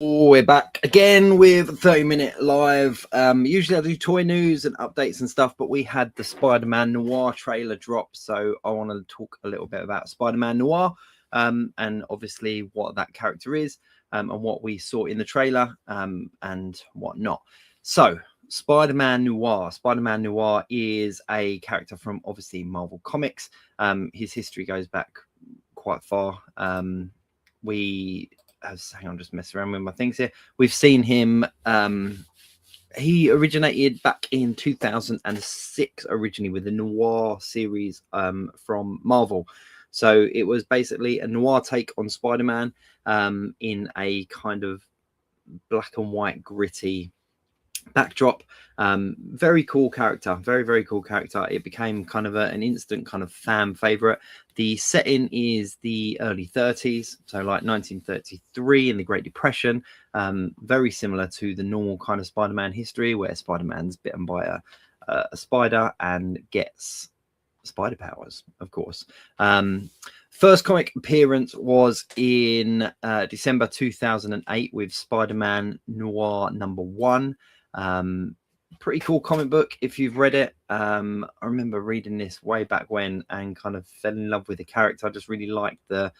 We're back again with a 30-minute live. Usually I do toy news and updates and stuff, but we had the Spider-Man Noir trailer drop, so I want to talk a little bit about Spider-Man Noir, and obviously what that character is, and what we saw in the trailer, and what not. So Spider-Man Noir. Spider-Man Noir is a character from obviously Marvel Comics. His history goes back quite far. Hang on, just mess around with my things here. We've seen him. He originated back in 2006, originally with the Noir series from Marvel. So it was basically a noir take on Spider-Man in a kind of black and white, gritty backdrop. Very cool character, very cool character. It became kind of an instant kind of fan favorite. The setting is the early 30s, so like 1933 in the Great Depression. Very similar to the normal kind of Spider-Man history, where Spider-Man's bitten by a spider and gets spider powers, of course. First comic appearance was in December 2008 with Spider-Man Noir #1. Pretty cool comic book if you've read it. I remember reading this way back when and kind of fell in love with the character. I just really liked the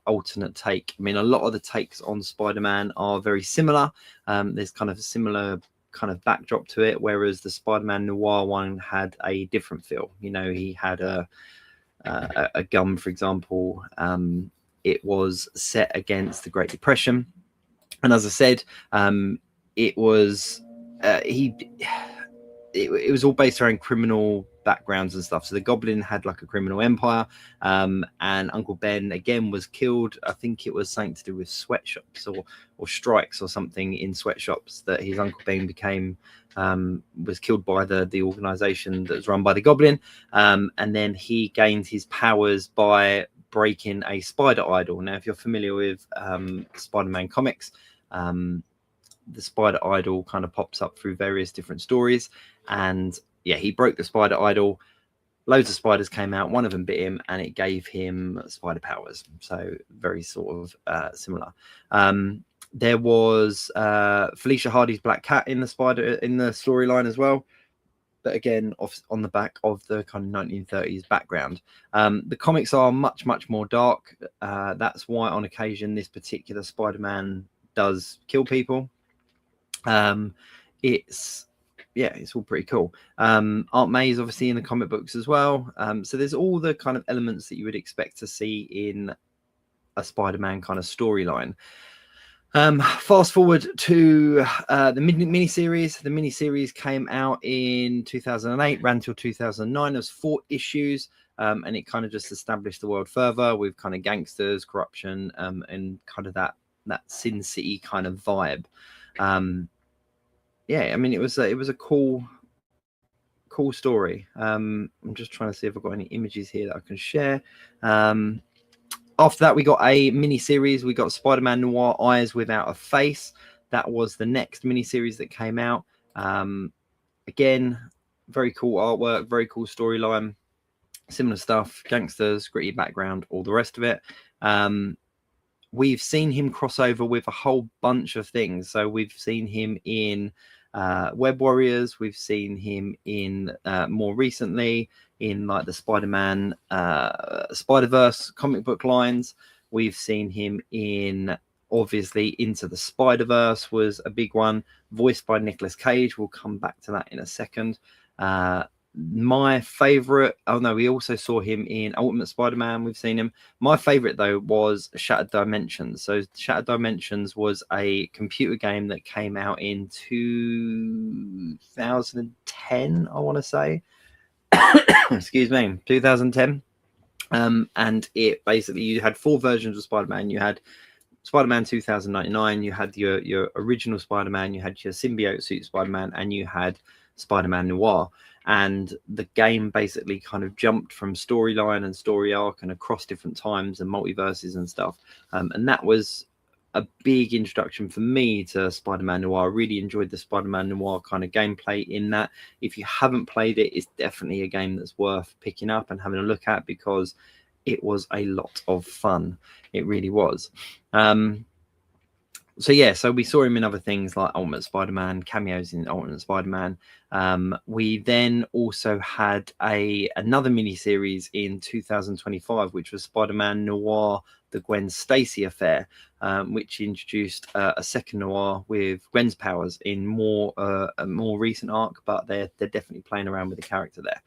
alternate take. I mean, a lot of the takes on Spider-Man are very similar. There's kind of a similar kind of backdrop to it, whereas the Spider-Man Noir one had a different feel. You know, he had a gun, for example. It was set against the Great Depression, and as I said, it was it was all based around criminal backgrounds and stuff. So the Goblin had like a criminal empire, and Uncle Ben again was killed. I think it was something to do with sweatshops or strikes or something in sweatshops, that his Uncle Ben became was killed by the organization that was run by the Goblin, and then he gained his powers by breaking a spider idol. Now, if you're familiar with Spider-Man comics, the spider idol kind of pops up through various different stories, and yeah, he broke the spider idol. Loads of spiders came out, one of them bit him, and it gave him spider powers. So very sort of similar. There was Felicia Hardy's Black Cat in the storyline as well, but again on the back of the kind of 1930s background. The comics are much more dark. That's why on occasion this particular Spider-Man does kill people. It's all pretty cool. Aunt May is obviously in the comic books as well. So there's all the kind of elements that you would expect to see in a Spider-Man kind of storyline. Fast forward to the miniseries. The miniseries came out in 2008, ran till 2009. There's 4 issues, and it kind of just established the world further with kind of gangsters, corruption, and kind of that Sin City kind of vibe. Yeah, I mean, it was a cool story. I'm just trying to see if I've got any images here that I can share. After that, we got a mini series. We got Spider-Man Noir Eyes Without a Face. That was the next mini series that came out. Again, very cool artwork, very cool storyline, similar stuff, gangsters, gritty background, all the rest of it. We've seen him cross over with a whole bunch of things. So we've seen him in Web Warriors. We've seen him in more recently in like the Spider-Man Spider-Verse comic book lines. We've seen him in, obviously, Into the Spider-Verse was a big one, voiced by Nicolas Cage. We'll come back to that in a second. My favorite, we also saw him in Ultimate Spider-Man. We've seen him. My favorite though was Shattered Dimensions. So Shattered Dimensions was a computer game that came out in 2010, I want to say. Excuse me, 2010. And it basically, you had 4 versions of Spider-Man. You had Spider-Man 2099, you had your original Spider-Man, you had your symbiote suit Spider-Man, and you had Spider-Man Noir. And the game basically kind of jumped from storyline and story arc and across different times and multiverses and stuff. And that was a big introduction for me to Spider-Man Noir. I really enjoyed the Spider-Man Noir kind of gameplay in that. If you haven't played it, it's definitely a game that's worth picking up and having a look at, because it was a lot of fun. It really was. So yeah, so we saw him in other things like Ultimate Spider-Man, cameos in Ultimate Spider-Man. We then also had another mini-series in 2025, which was Spider-Man Noir, the Gwen Stacy affair, which introduced a second Noir with Gwen's powers in a more recent arc, but they're definitely playing around with the character there.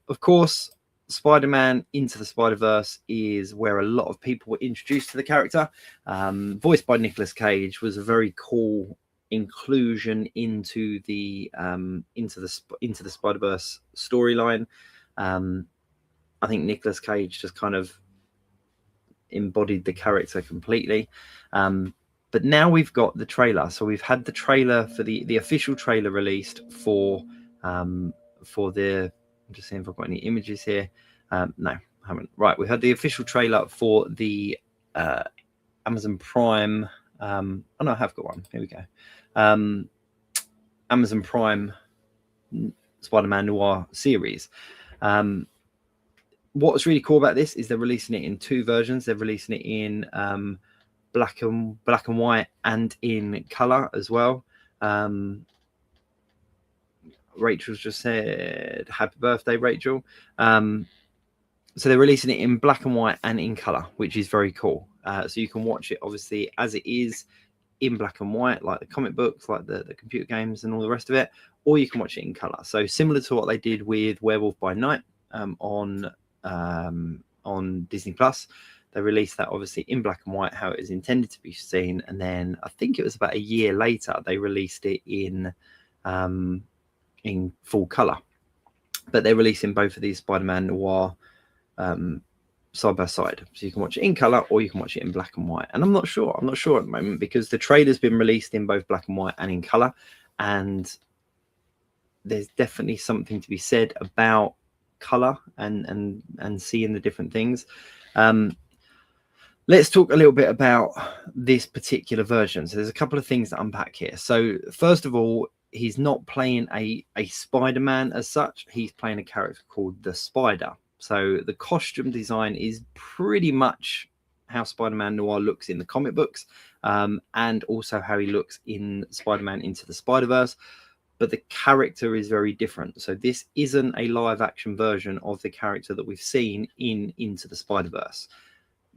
Of course, Spider-Man Into the Spider-Verse is where a lot of people were introduced to the character. Voiced by Nicolas Cage, was a very cool inclusion into the Spider-Verse storyline. I think Nicolas Cage just kind of embodied the character completely. But now we've got the trailer. So we've had the trailer for the official trailer released for the. I'm just seeing if I've got any images here. No, I haven't. Right, we had the official trailer for the Amazon Prime. Oh no, I have got one. Here we go. Amazon Prime Spider-Man Noir series. What's really cool about this is they're releasing it in two versions. They're releasing it in black and white and in color as well. Rachel's just said happy birthday, Rachel. So they're releasing it in black and white and in color, which is very cool. So you can watch it obviously as it is in black and white, like the comic books, like the computer games and all the rest of it, or you can watch it in color. So similar to what they did with Werewolf by Night on Disney Plus. They released that obviously in black and white, how it is intended to be seen, and then I think it was about a year later they released it in full color. But they're releasing both of these Spider-Man Noir side by side, so you can watch it in color or you can watch it in black and white. And I'm not sure at the moment, because the trailer's been released in both black and white and in color, and there's definitely something to be said about color and seeing the different things. Let's talk a little bit about this particular version. So there's a couple of things to unpack here. So first of all, he's not playing a Spider-Man as such. He's playing a character called the Spider. So the costume design is pretty much how Spider-Man Noir looks in the comic books, and also how he looks in Spider-Man Into the Spider-Verse. But the character is very different. So this isn't a live action version of the character that we've seen in Into the Spider-Verse.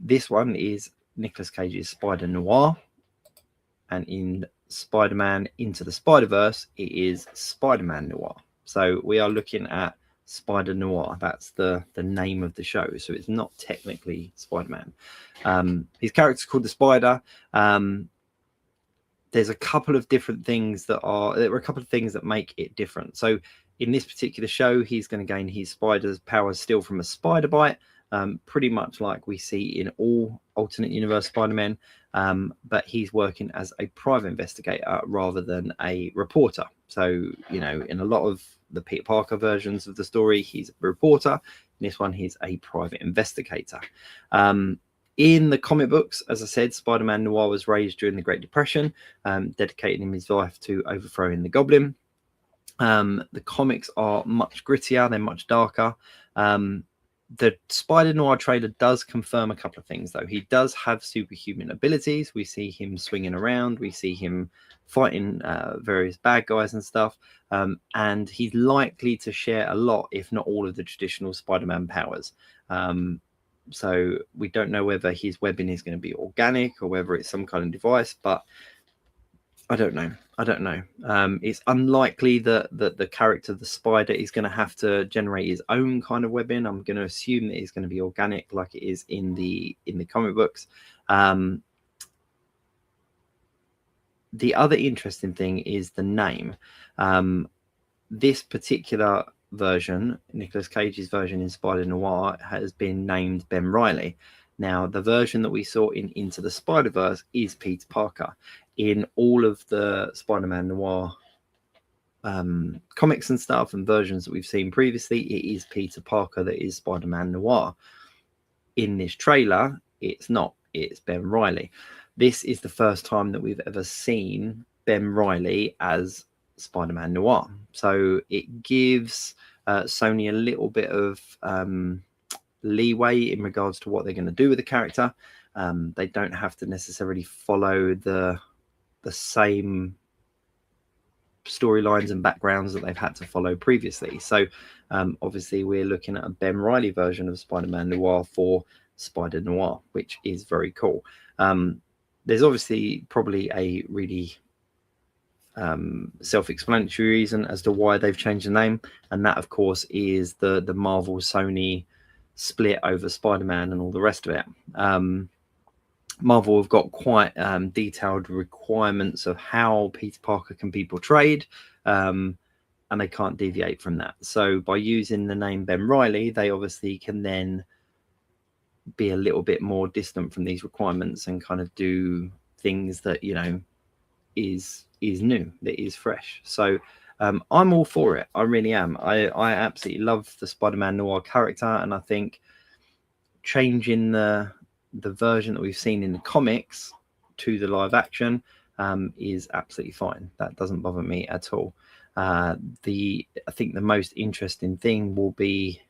This one is Nicolas Cage's Spider-Noir, and in Spider-Man Into the Spider-Verse, it is Spider-Man Noir. So we are looking at Spider-Noir. That's the name of the show. So it's not technically Spider-Man. His character's called the Spider. There's a couple of different things there are a couple of things that make it different. So in this particular show, he's going to gain his spider's powers still from a spider bite, pretty much like we see in all alternate universe Spider-Man, but he's working as a private investigator rather than a reporter. So, you know, in a lot of the Peter Parker versions of the story, he's a reporter. In this one, he's a private investigator. In the comic books, as I said, Spider-Man Noir was raised during the Great Depression, dedicating his life to overthrowing the Goblin. The comics are much grittier, they're much darker. The Spider-Noir trailer does confirm a couple of things, though. He does have superhuman abilities. We see him swinging around. We see him fighting various bad guys and stuff. And he's likely to share a lot, if not all, of the traditional Spider-Man powers. So we don't know whether his webbing is going to be organic or whether it's some kind of device, but I don't know. It's unlikely that the character, the Spider, is going to have to generate his own kind of webbing. I'm going to assume that it's going to be organic, like it is in the comic books. The other interesting thing is the name. This particular version, Nicolas Cage's version in Spider-Noir, has been named Ben Reilly. Now, the version that we saw in Into the Spider-Verse is Peter Parker. In all of the Spider-Man Noir comics and stuff and versions that we've seen previously, it is Peter Parker that is Spider-Man Noir. In this trailer, it's not. It's Ben Reilly. This is the first time that we've ever seen Ben Reilly as Spider-Man Noir. So it gives Sony a little bit of leeway in regards to what they're going to do with the character. They don't have to necessarily follow the the same storylines and backgrounds that they've had to follow previously. So obviously we're looking at a Ben Reilly version of Spider-Man Noir for Spider Noir, which is very cool. There's obviously probably a really self-explanatory reason as to why they've changed the name, and that of course is the Marvel Sony split over Spider-Man and all the rest of it. Marvel have got quite detailed requirements of how Peter Parker can be portrayed, and they can't deviate from that. So by using the name Ben Reilly, they obviously can then be a little bit more distant from these requirements and kind of do things that, you know, is new, that is fresh. So I'm all for it. I really am. I absolutely love the Spider-Man Noir character, and I think changing the version that we've seen in the comics to the live action is absolutely fine. That doesn't bother me at all. I think the most interesting thing will be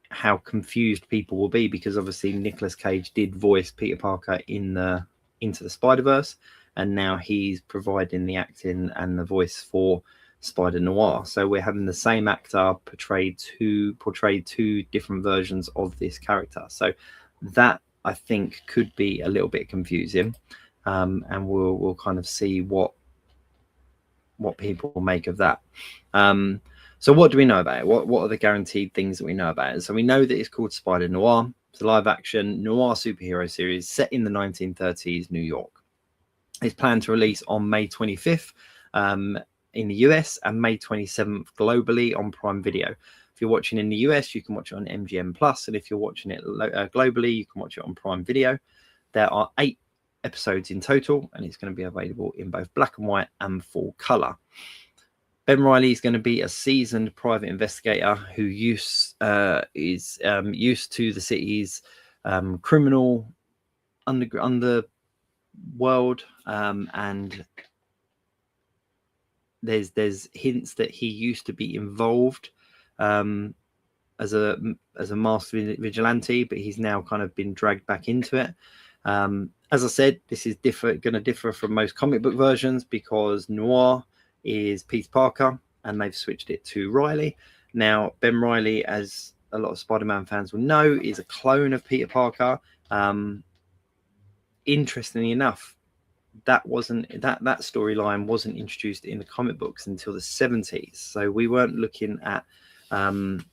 how confused people will be, because obviously Nicolas Cage did voice Peter Parker in the Into the Spider-Verse, and now he's providing the acting and the voice for Spider Noir. So we're having the same actor portray two different versions of this character. So that, I think, could be a little bit confusing, and we'll kind of see what people make of that. So what do we know about it? What are the guaranteed things that we know about it? So we know that it's called Spider Noir. It's a live action noir superhero series set in the 1930s New York. It's planned to release on May 25th in the US and May 27th globally on Prime Video. If you're watching in the US, you can watch it on MGM Plus, and if you're watching it globally, you can watch it on Prime Video. There are 8 episodes in total, and it's going to be available in both black and white and full color. Ben Reilly is going to be a seasoned private investigator who is used to the city's criminal underworld, and there's hints that he used to be involved as a master vigilante, but he's now kind of been dragged back into it. As I said, this is going to differ from most comic book versions because Noir is Peter Parker and they've switched it to Reilly. Now, Ben Reilly, as a lot of Spider-Man fans will know, is a clone of Peter Parker. Interestingly enough, that storyline wasn't introduced in the comic books until the 70s. So we weren't looking at Ben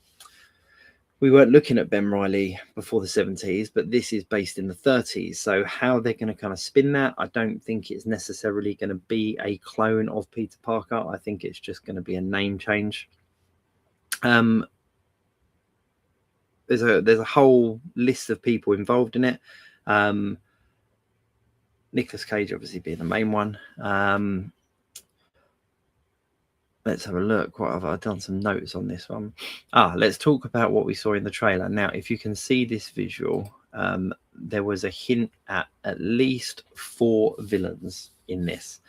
Reilly before the 70s, but this is based in the 30s. So how they're going to kind of spin that, I don't think it's necessarily going to be a clone of Peter Parker. I think it's just going to be a name change. There's a whole list of people involved in it. Nicolas Cage obviously being the main one. Let's have a look. What have I done? Some notes on this one. Let's talk about what we saw in the trailer. Now, if you can see this visual, there was a hint at least 4 villains in this.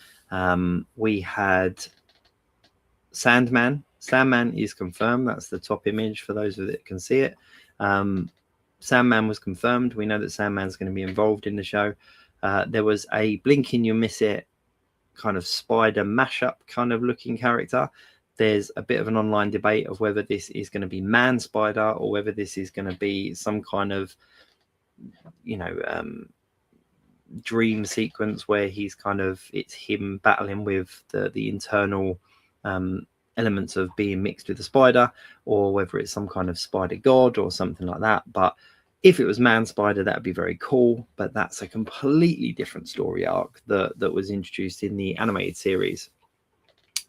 We had Sandman. Sandman is confirmed. That's the top image for those that can see it. Sandman was confirmed. We know that Sandman's going to be involved in the show. There was a blink and you miss it kind of spider mashup kind of looking character. There's a bit of an online debate of whether this is going to be Man Spider or whether this is going to be some kind of, dream sequence where it's him battling with the internal elements of being mixed with the spider, or whether it's some kind of spider god or something like that. But if it was Man Spider, that would be very cool, but that's a completely different story arc that was introduced in the animated series.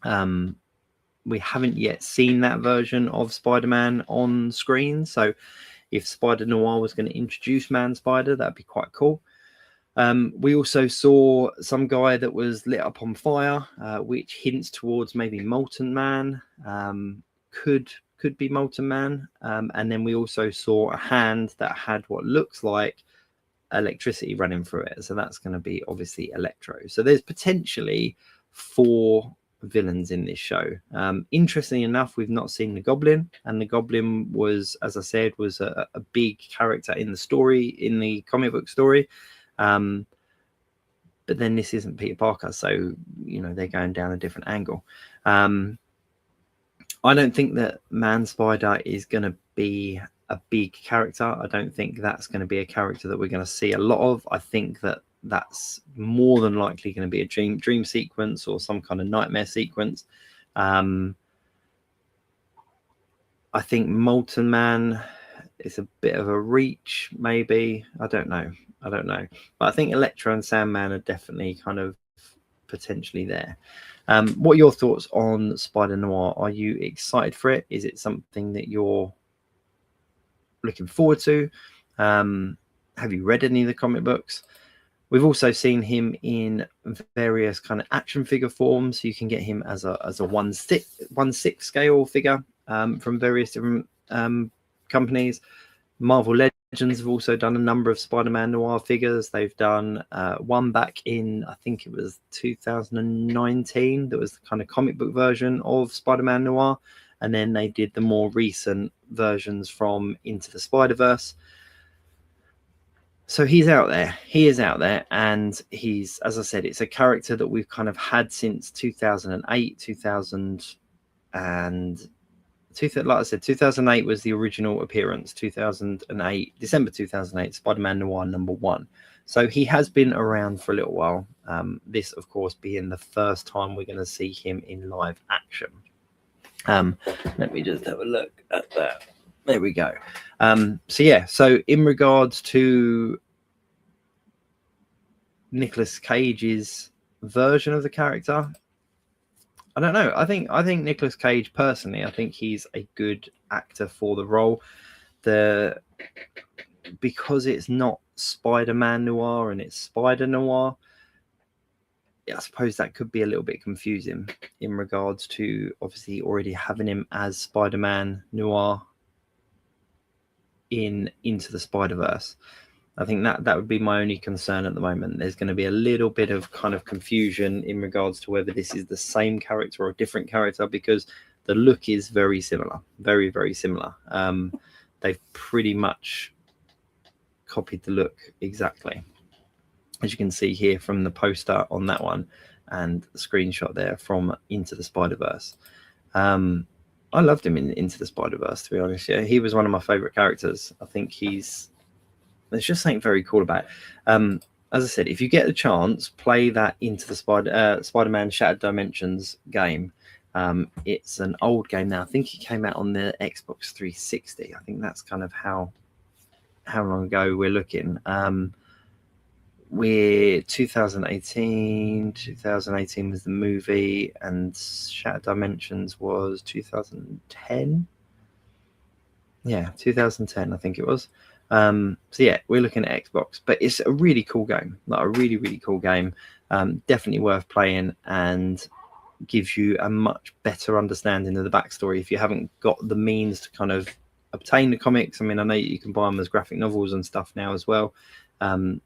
We haven't yet seen that version of Spider-Man on screen, so if Spider Noir was going to introduce Man Spider, that'd be quite cool. We also saw some guy that was lit up on fire, which hints towards maybe Molten Man. Could be Molten Man. And then we also saw a hand that had what looks like electricity running through it. So that's going to be obviously Electro. So there's potentially 4 villains in this show. Interestingly enough, we've not seen the Goblin, and the Goblin was, as I said, was a big character in the story, in the comic book story. but then this isn't Peter Parker, so they're going down a different angle. I don't think that Man Spider is going to be a big character. I don't think that's going to be a character that we're going to see a lot of. I think that that's more than likely going to be a dream sequence or some kind of nightmare sequence. I think Molten Man is a bit of a reach, maybe. I don't know. But I think Elektra and Sandman are definitely kind of potentially there. What are your thoughts on Spider Noir? Are you excited for it? Is it something that you're looking forward to? Have you read any of the comic books? We've also seen him in various kind of action figure forms. You can get him as a 1/6 scale figure from various different companies. Marvel Legends have also done a number of Spider-Man Noir figures. They've done one back in, I think it was 2019. That was the kind of comic book version of Spider-Man Noir. And then they did the more recent versions from Into the Spider-Verse. So he's out there. He is out there. And he's, as I said, it's a character that we've kind of had since 2008, 2000 and like I said, 2008 was the original appearance. 2008, December 2008, Spider-Man Noir #1. So he has been around for a little while. This, of course, being the first time we're going to see him in live action. Let me just have a look at that. There we go. So in regards to Nicolas Cage's version of the character, I don't know. I think Nicolas Cage, personally, I think he's a good actor for the role. Because it's not Spider-Man Noir and it's Spider Noir, I suppose that could be a little bit confusing in regards to obviously already having him as Spider-Man Noir Into the Spider-Verse. I think that would be my only concern at the moment. There's going to be a little bit of kind of confusion in regards to whether this is the same character or a different character, because the look is very similar, very, very similar. They've pretty much copied the look exactly, as you can see here from the poster on that one and the screenshot there from Into the Spider-Verse. I loved him in Into the Spider-Verse, to be honest. Yeah, he was one of my favorite characters. I think there's just something very cool about it. As I said, if you get a chance, play that Into the Spider-Man Shattered Dimensions game. It's an old game now. I think it came out on the Xbox 360. I think that's kind of how long ago we're looking. We're 2018 was the movie, and Shattered Dimensions was 2010. Yeah, 2010, I think it was. So yeah, we're looking at Xbox, but it's a really cool game, like a really, really cool game. Definitely worth playing, and gives you a much better understanding of the backstory if you haven't got the means to kind of obtain the comics. I mean, I know you can buy them as graphic novels and stuff now as well.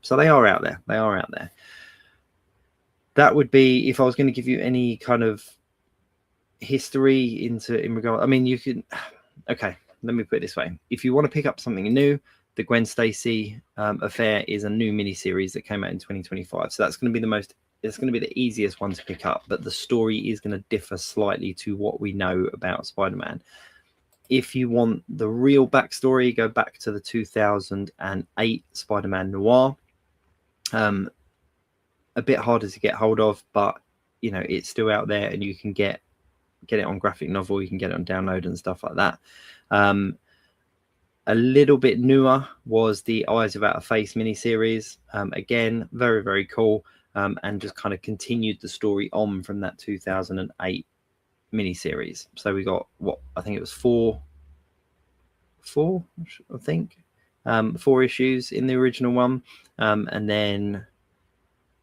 So they are out there. That would be, if I was going to give you any kind of history in regard. I mean, you can. Okay, let me put it this way: if you want to pick up something new, the Gwen Stacy affair is a new miniseries that came out in 2025. So that's going to be it's going to be the easiest one to pick up, but the story is going to differ slightly to what we know about Spider-Man. If you want the real backstory, go back to the 2008 Spider-Man Noir. A bit harder to get hold of, but it's still out there, and you can get it on graphic novel. You can get it on download and stuff like that. A little bit newer was the Eyes of Outer Face miniseries. Again, very, very cool, and just kind of continued the story on from that 2008 miniseries. So we got I think it was four, I think, 4 issues in the original one, and then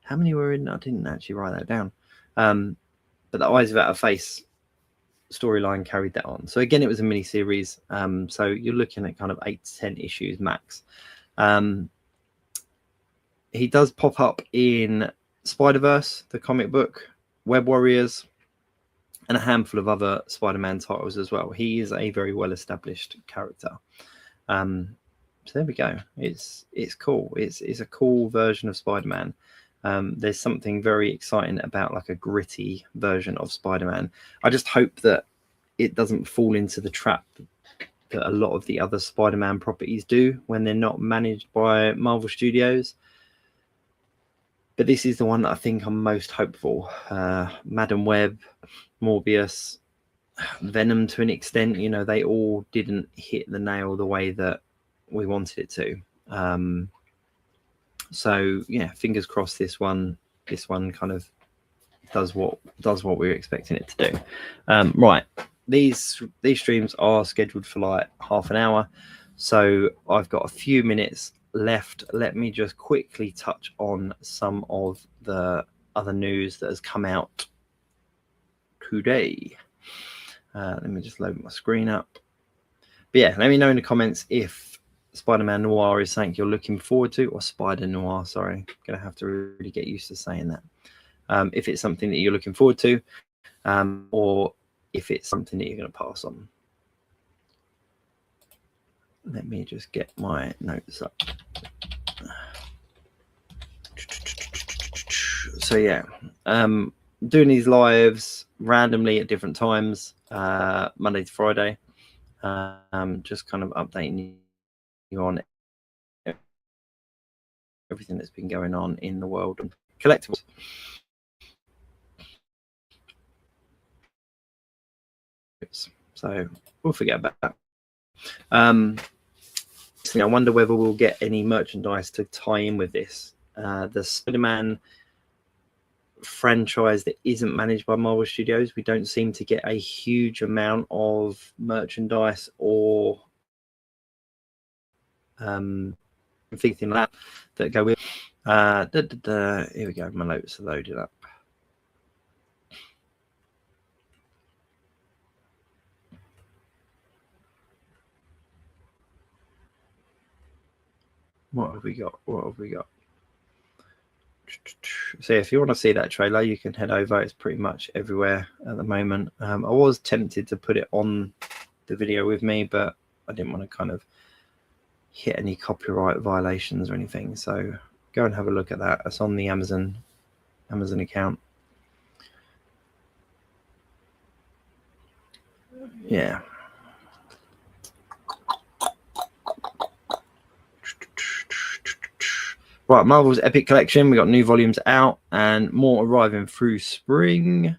how many were in? I didn't actually write that down, but the Eyes of Outer Face storyline carried that on. So again, it was a mini series, so you're looking at kind of 8 to 10 issues max. He does pop up in Spider-Verse, the comic book, Web Warriors, and a handful of other Spider-Man titles as well. He is a very well established character. So there we go. It's cool. It's a cool version of Spider-Man. There's something very exciting about like a gritty version of Spider-Man. I just hope that it doesn't fall into the trap that a lot of the other Spider-Man properties do when they're not managed by Marvel Studios. But this is the one that I think I'm most hopeful. Madam Web, Morbius, Venom to an extent, you know, they all didn't hit the nail the way that we wanted it to. So yeah, fingers crossed this one kind of does what we're expecting it to do. Right. These streams are scheduled for like half an hour, so I've got a few minutes left. Let me just quickly touch on some of the other news that has come out today. Let me just load my screen up. But yeah, let me know in the comments if Spider-Man Noir is something you're looking forward to, or Spider Noir, sorry. Gonna have to really get used to saying that. If it's something that you're looking forward to, or if it's something that you're going to pass on. Let me just get my notes up. So yeah, doing these lives randomly at different times, Monday to Friday, just kind of updating you on everything that's been going on in the world of collectibles. So we'll forget about that. I wonder whether we'll get any merchandise to tie in with this. The Spider-Man franchise that isn't managed by Marvel Studios, we don't seem to get a huge amount of merchandise or anything like that go with. Here we go. My notes are loaded up. What have we got? So if you want to see that trailer, you can head over. It's pretty much everywhere at the moment. I was tempted to put it on the video with me, but I didn't want to kind of hit any copyright violations or anything. So go and have a look at that. It's on the Amazon account. Yeah. Right, Marvel's Epic Collection. We got new volumes out and more arriving through spring.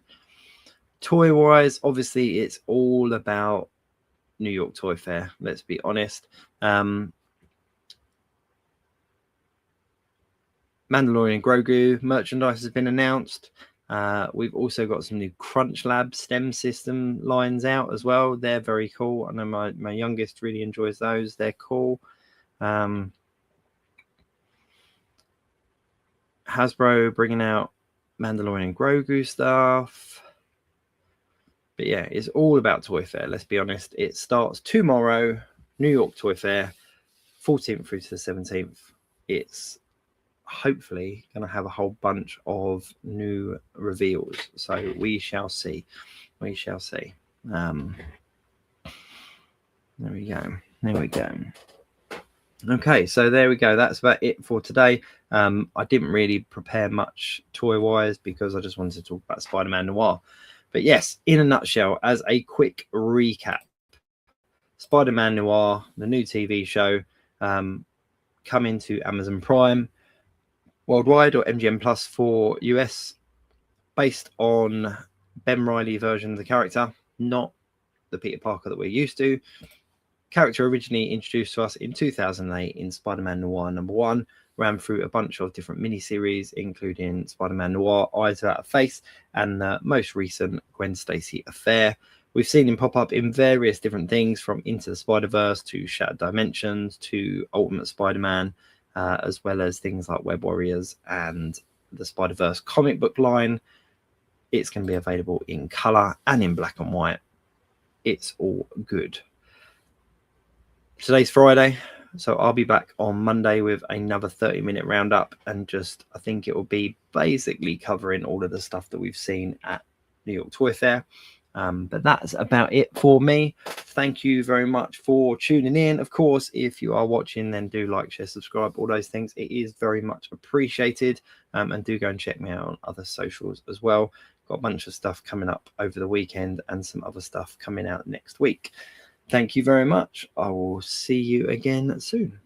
Toy-wise, obviously, it's all about New York Toy Fair. Let's be honest. Mandalorian Grogu merchandise has been announced. We've also got some new Crunch Lab STEM system lines out as well. They're very cool. I know my youngest really enjoys those. They're cool. Hasbro bringing out Mandalorian Grogu stuff. But yeah, it's all about Toy Fair. Let's be honest. It starts tomorrow, New York Toy Fair, 14th through to the 17th. It's hopefully going to have a whole bunch of new reveals. So we shall see. We shall see. There we go. Okay, so there we go. That's about it for today. I didn't really prepare much toy-wise because I just wanted to talk about Spider-Man Noir. But yes, in a nutshell, as a quick recap, Spider-Man Noir, the new TV show, coming to Amazon Prime worldwide, or MGM Plus for US, based on Ben Reilly version of the character, not the Peter Parker that we're used to. Character originally introduced to us in 2008 in Spider-Man Noir #1, ran through a bunch of different miniseries, including Spider-Man Noir, Eyes Without a Face, and the most recent Gwen Stacy affair. We've seen him pop up in various different things, from Into the Spider-Verse to Shattered Dimensions to Ultimate Spider-Man, as well as things like Web Warriors and the Spider-Verse comic book line. It's going to be available in color and in black and white. It's all good. Today's Friday, so I'll be back on Monday with another 30-minute roundup, and I think it will be basically covering all of the stuff that we've seen at New York Toy Fair. But that's about it for me. Thank you very much for tuning in. Of course, if you are watching, then do like, share, subscribe, all those things. It is very much appreciated. And do go and check me out on other socials as well. Got a bunch of stuff coming up over the weekend and some other stuff coming out next week. Thank you very much. I will see you again soon.